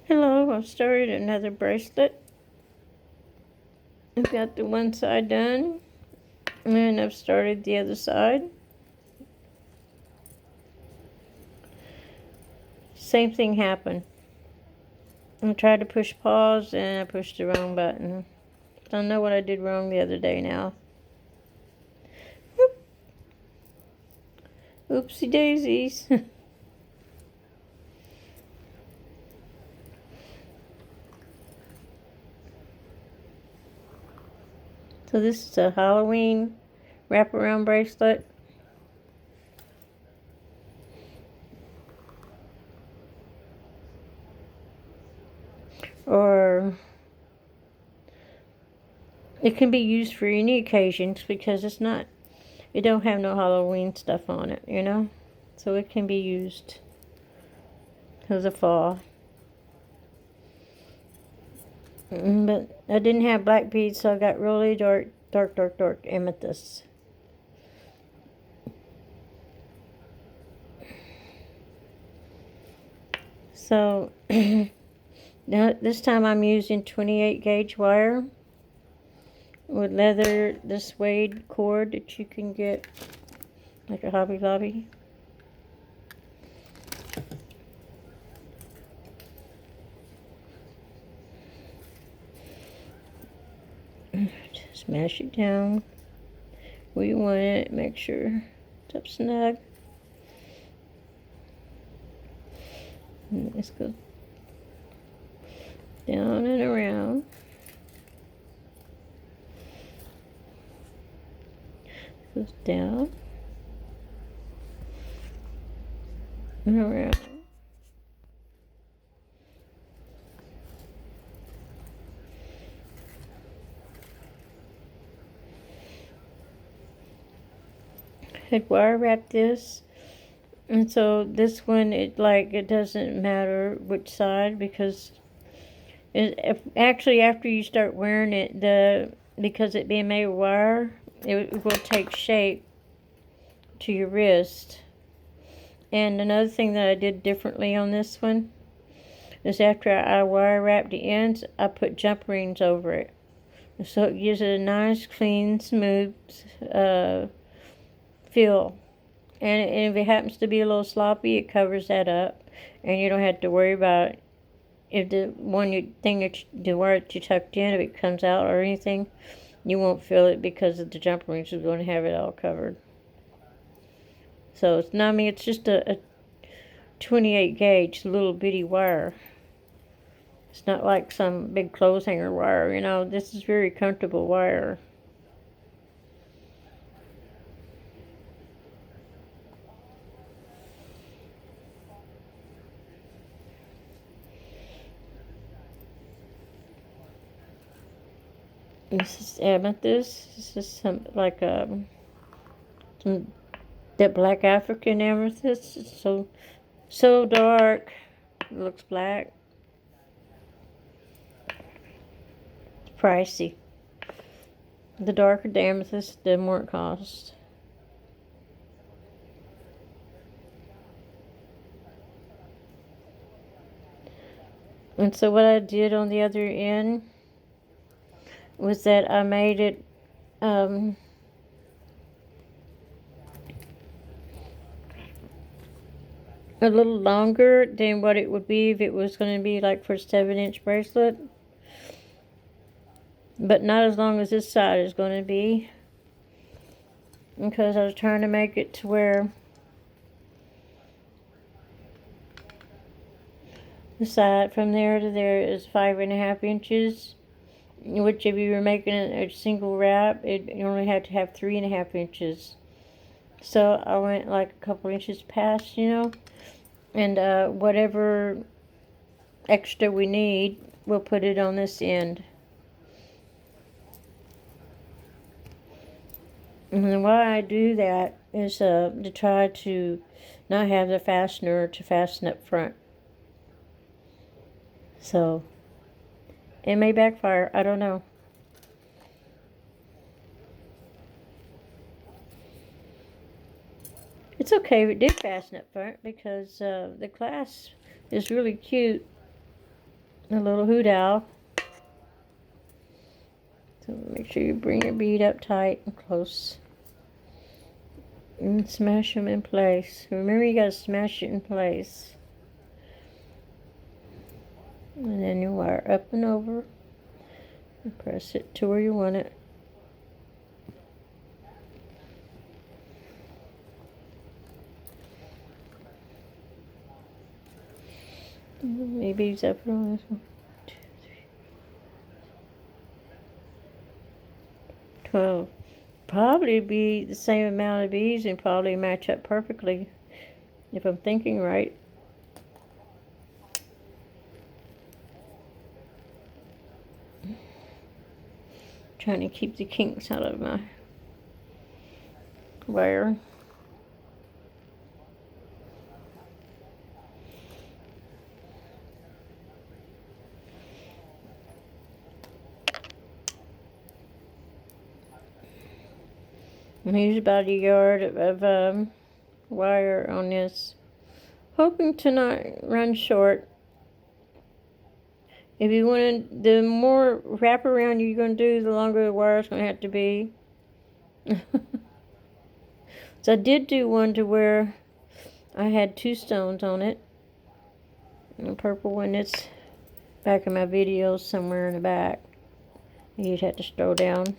Hello, I've started another bracelet. I've got the one side done, and I've started the other side. Same thing happened. I tried to push pause and I pushed the wrong button. Don't know what I did wrong the other day now. Whoop. Oopsie daisies. So this is a Halloween wraparound bracelet. Or it can be used for any occasions because it don't have no Halloween stuff on it, you know? So it can be used as a fall. But I didn't have black beads, so I got really dark amethyst. So now this time I'm using 28 gauge wire with leather, the suede cord that you can get like a Hobby Lobby. Just mash it down where you want it. Make sure it's up snug. And this goes down and around. Goes down and around. Had wire wrap this, and so this one it doesn't matter which side because actually after you start wearing it, because it being made of wire, it will take shape to your wrist. And another thing that I did differently on this one is after I wire wrapped the ends, I put jump rings over it, so it gives it a nice, clean, smooth feel. And if it happens to be a little sloppy, it covers that up, and you don't have to worry about if the wire that you tucked in, if it comes out or anything, you won't feel it because of the jump rings is going to have it all covered. So it's not, I mean, it's just a 28 gauge little bitty wire. It's not like some big clothes hanger wire, you know. This is very comfortable wire. This is amethyst. This is some that black African amethyst. It's so dark. It looks black. It's pricey. The darker the amethyst, the more it costs. And so what I did on the other end was that I made it a little longer than what it would be if it was going to be like for a 7-inch bracelet. But not as long as this side is going to be. Because I was trying to make it to where the side from there to there is 5.5 inches. Which if you were making a single wrap, you only had to have 3.5 inches. So I went like a couple inches past, you know. And whatever extra we need, we'll put it on this end. And then why I do that is to try to not have the fastener to fasten up front. So it may backfire. I don't know. It's okay if it did fasten up front because the clasp is really cute. a little hoot owl. So make sure you bring your bead up tight and close. And smash them in place. Remember, you gotta smash it in place. And then you wire up and over. And press it to where you want it. Maybe it's up on this one. 2, 3, 12. Probably be the same amount of beads and probably match up perfectly, if I'm thinking right. Trying to keep the kinks out of my wire. And here's about a yard of wire on this. Hoping to not run short. If you want to, the more wraparound you're going to do, the longer the wire is going to have to be. So I did do one to where I had 2 stones on it. And the purple one, it's back in my videos somewhere in the back. You'd have to scroll down.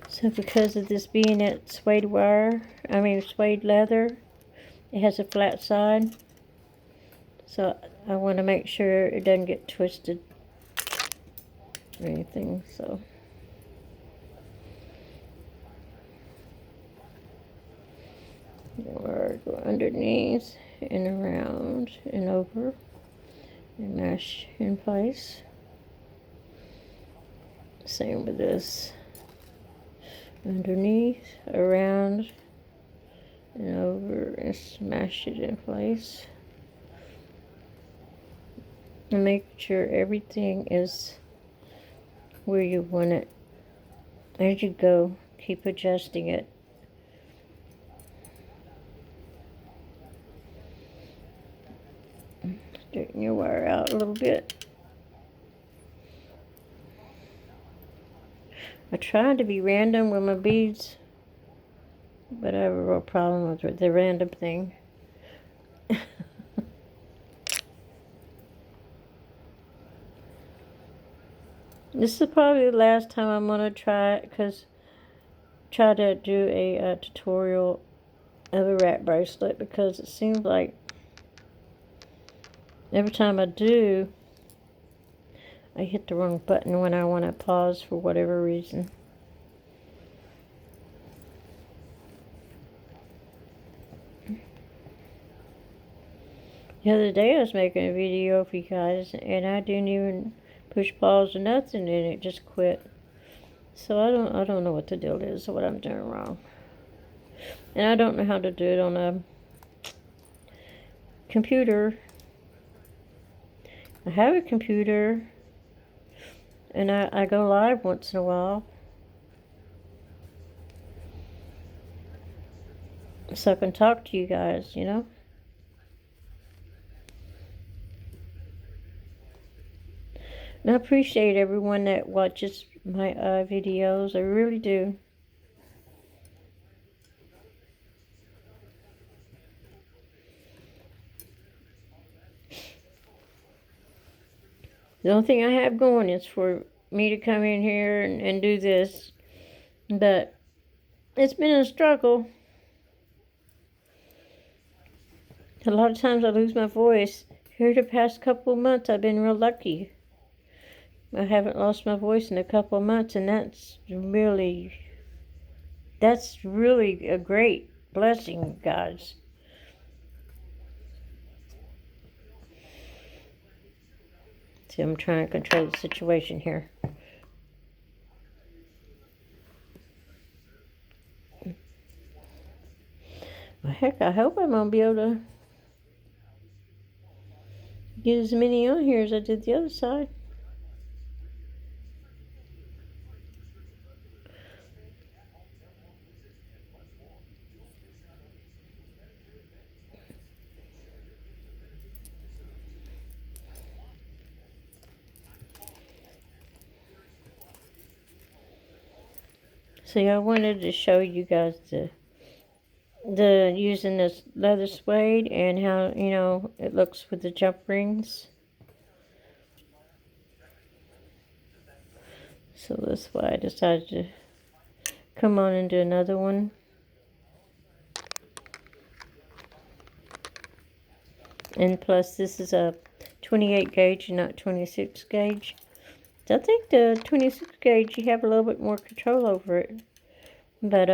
So because of this being at suede leather, it has a flat side. So I want to make sure it doesn't get twisted or anything, so. Or go underneath and around and over and mesh in place. Same with this. Underneath, around, and over, and smash it in place. And make sure everything is where you want it. As you go, keep adjusting it. Straighten your wire out a little bit. I tried to be random with my beads, but I have a real problem with the random thing. This is probably the last time I'm going to try it, because try to do a tutorial of a wrap bracelet, because it seems like every time I do, I hit the wrong button when I want to pause for whatever reason. The other day I was making a video for you guys, and I didn't even push pause or nothing, and it just quit. So I don't know what the deal is or what I'm doing wrong. And I don't know how to do it on a computer. I have a computer, and I go live once in a while, so I can talk to you guys, you know. And I appreciate everyone that watches my videos. I really do. The only thing I have going is for me to come in here and do this. But it's been a struggle. A lot of times I lose my voice. Here the past couple of months I've been real lucky. I haven't lost my voice in a couple of months, and that's really a great blessing, guys. See, I'm trying to control the situation here. Well, heck, I hope I'm going to be able to get as many on here as I did the other side. See, I wanted to show you guys the using this leather suede and how, you know, it looks with the jump rings. So that's why I decided to come on and do another one. And plus this is a 28 gauge and not 26 gauge. So I think the 26 gauge you have a little bit more control over it. But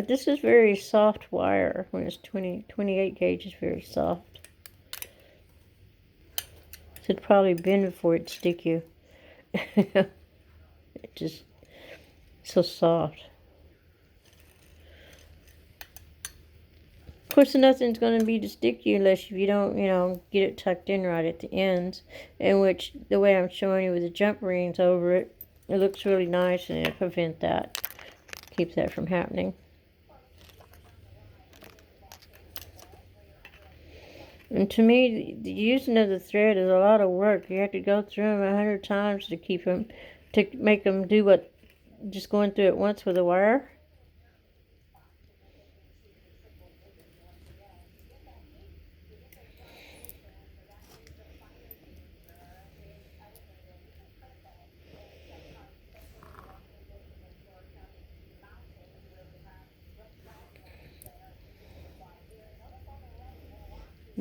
this is very soft wire when it's 28 gauge is very soft. So it'd probably bend before it'd stick you. It just so soft. Of course, nothing's going to be to stick you unless you don't, you know, get it tucked in right at the ends. In which, the way I'm showing you with the jump rings over it, it looks really nice and it'll prevent that. Keep that from happening. And to me, the using of the thread is a lot of work. You have to go through them 100 times to keep them, to make them do what just going through it once with a wire.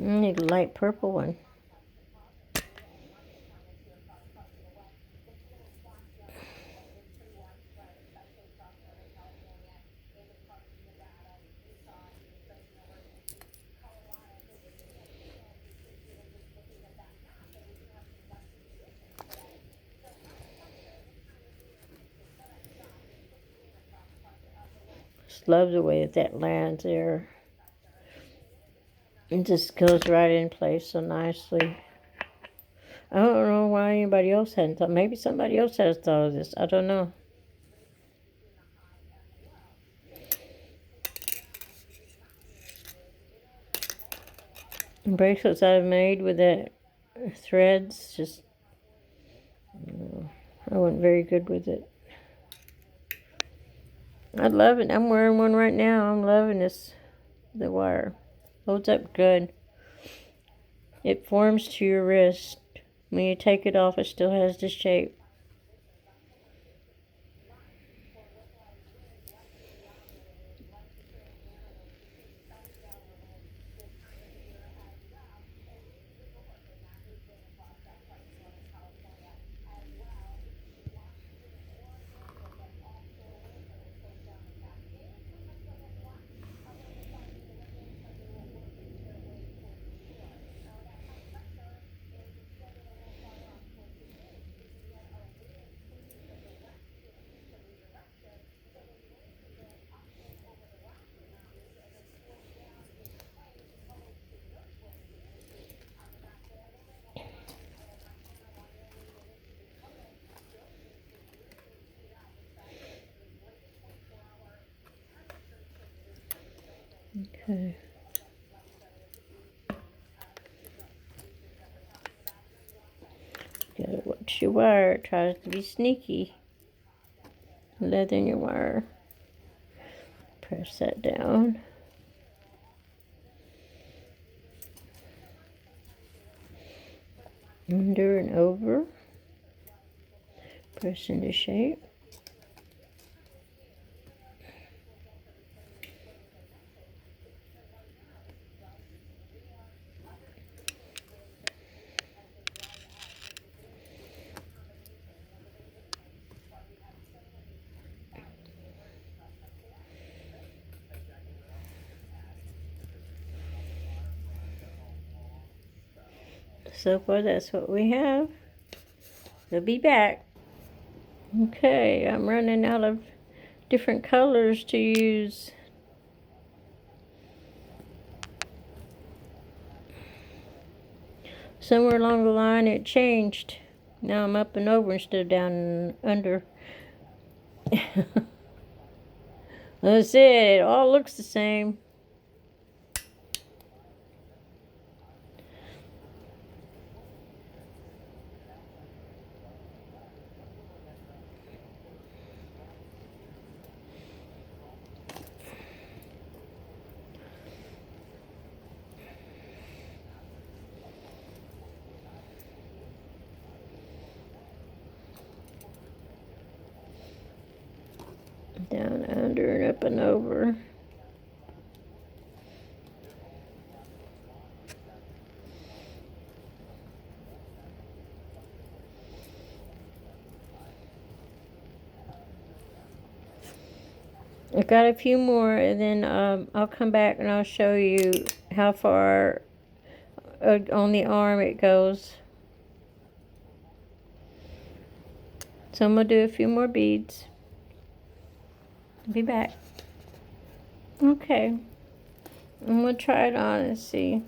I need a light purple one. Just love the way that lands there. It just goes right in place so nicely. I don't know why anybody else hadn't thought. Maybe somebody else has thought of this. I don't know. And bracelets I've made with that threads, just I wasn't very good with it. I love it. I'm wearing one right now. I'm loving this. The wire holds up good. It forms to your wrist. When you take it off, it still has the shape. Okay. Gotta watch your wire. It tries to be sneaky. Leather in your wire. Press that down. Under and over. Press into shape. So far, that's what we have. We'll be back. Okay, I'm running out of different colors to use. Somewhere along the line, it changed. Now I'm up and over instead of down and under. That's it. It all looks the same. Down, under, and up and over. I got a few more, and then I'll come back and I'll show you how far on the arm it goes. So I'm going to do a few more beads. I'll be back. Okay. I'm going to try it on and see.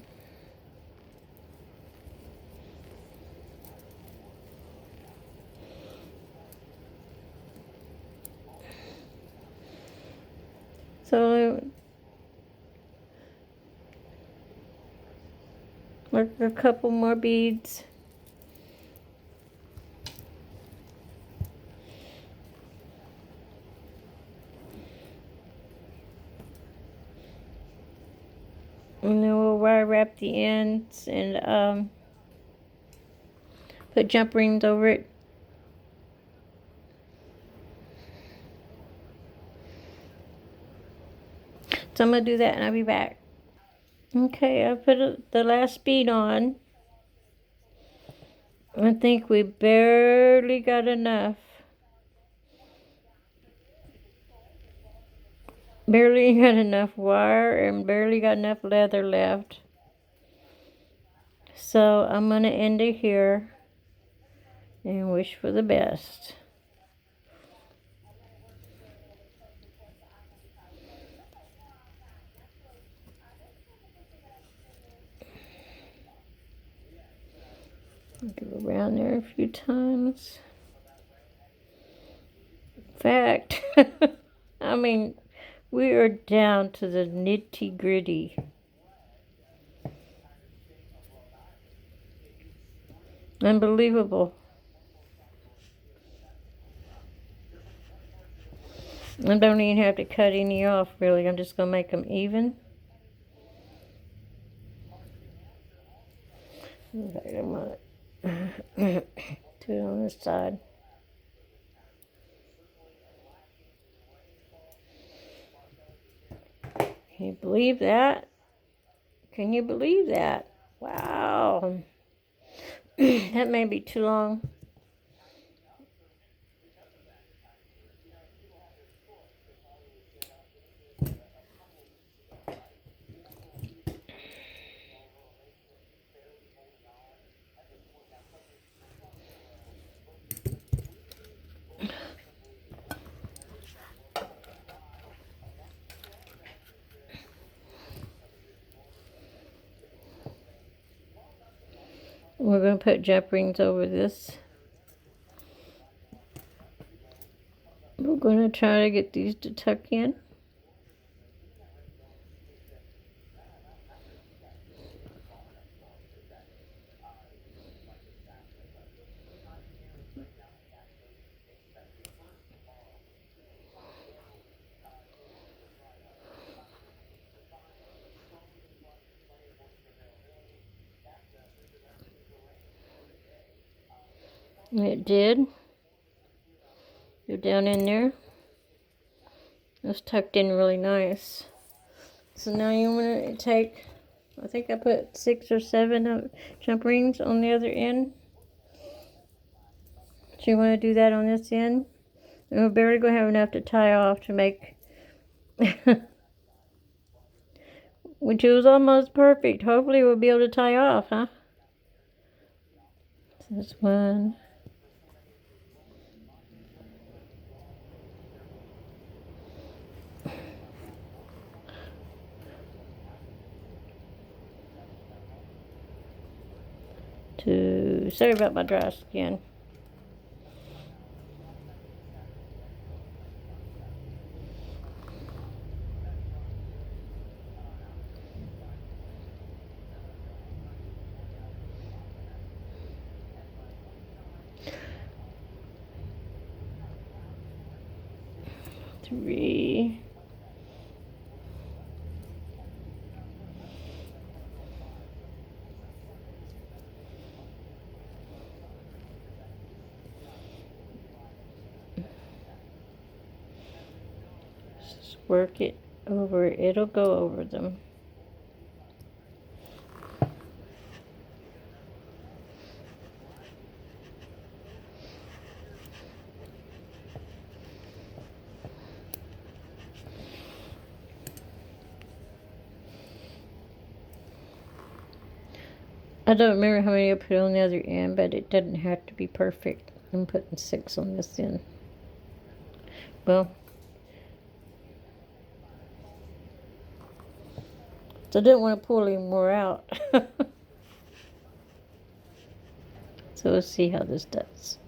So, like a couple more beads. And then we'll wire wrap the ends and put jump rings over it. So I'm going to do that and I'll be back. Okay, I put the last bead on. I think we barely got enough. Barely got enough wire and barely got enough leather left. So I'm going to end it here and wish for the best. Go around there a few times. In fact, I mean, we are down to the nitty gritty. Unbelievable. I don't even have to cut any off, really. I'm just going to make them even. Okay, I'm going to do it on this side. Can you believe that? Can you believe that? Wow. That may be too long. We're going to put jump rings over this. We're going to try to get these to tuck in. And it did. Go down in there. It's tucked in really nice. So now you want to take, I think I put 6 or 7 jump rings on the other end. So you want to do that on this end. And we're barely going to have enough to tie off to make, which was almost perfect. Hopefully we'll be able to tie off, huh? So this one. 2. Sorry about my dry skin. Three. work it over. It'll go over them. I don't remember how many I put on the other end, but it doesn't have to be perfect. I'm putting 6 on this end. Well, so I didn't want to pull any more out. So we'll see how this does.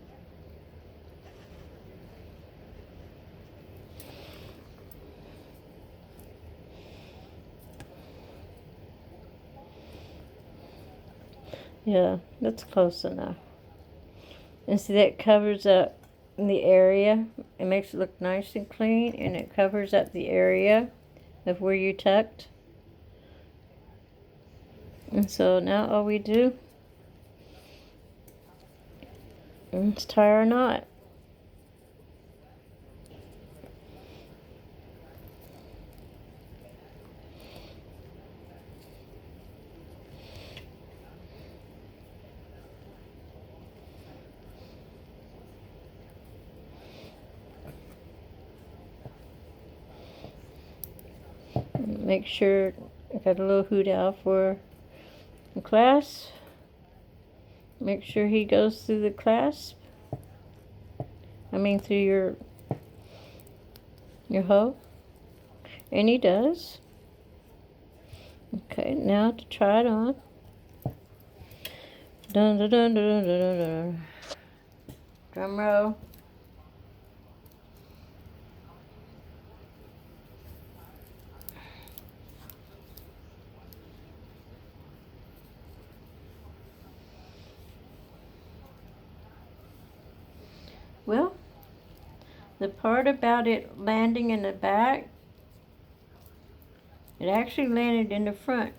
Yeah, that's close enough. And see, that covers up the area. It makes it look nice and clean, and it covers up the area of where you tucked. And so now all we do is tie our knot. Make sure I got a little hoot out for the clasp. Make sure he goes through the clasp. I mean through your hoe. And he does. Okay, now to try it on. Dun dun dun dun dun dun dun. Drum roll. Well, the part about it landing in the back, it actually landed in the front.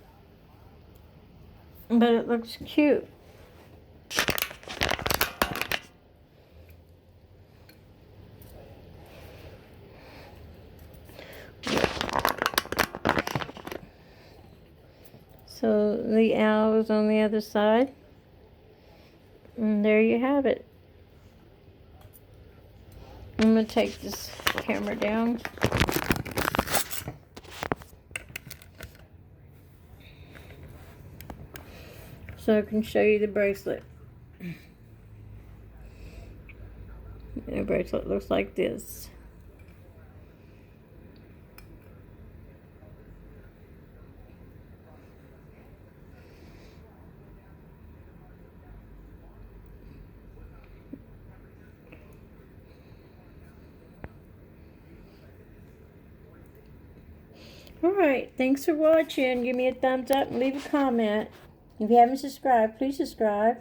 But it looks cute. So the owl is on the other side. And there you have it. I'm going to take this camera down. So I can show you the bracelet. The bracelet looks like this. Alright, thanks for watching. Give me a thumbs up and leave a comment. If you haven't subscribed, please subscribe.